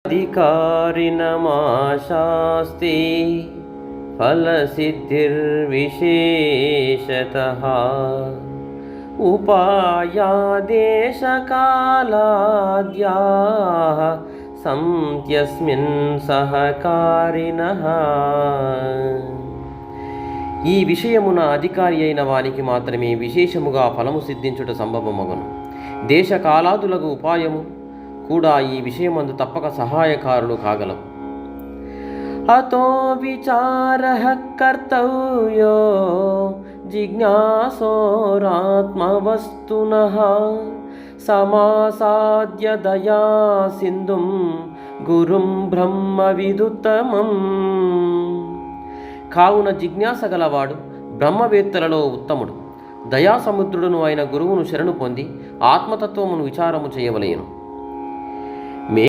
అధికారిణమాశాస్తి ఫలసిద్ధిర్విశేషతః ఉపాయాదేశకాలాద్యాః సంత్యస్మిన్ సహకారిణః. ఈ విషయమున అధికారి అయిన వానికి మాత్రమే విశేషముగా ఫలము సిద్ధించుట సంభవమగును. దేశకాలాదులకు ఉపాయము కూడా ఈ విషయమందు తప్పక సహాయకారులు కాగలవు. అతో విచారః కర్తవ్యో జిజ్ఞాసోరాత్మవస్తునః సమాసాద్య దయా సింధుం గురుం బ్రహ్మవిదుత్తమం. కావున జిజ్ఞాస గలవాడు బ్రహ్మవేత్తలలో ఉత్తముడు. దయాసముద్రుడును అయిన గురువును శరణు పొంది ఆత్మతత్వమును విచారము చేయవలెను.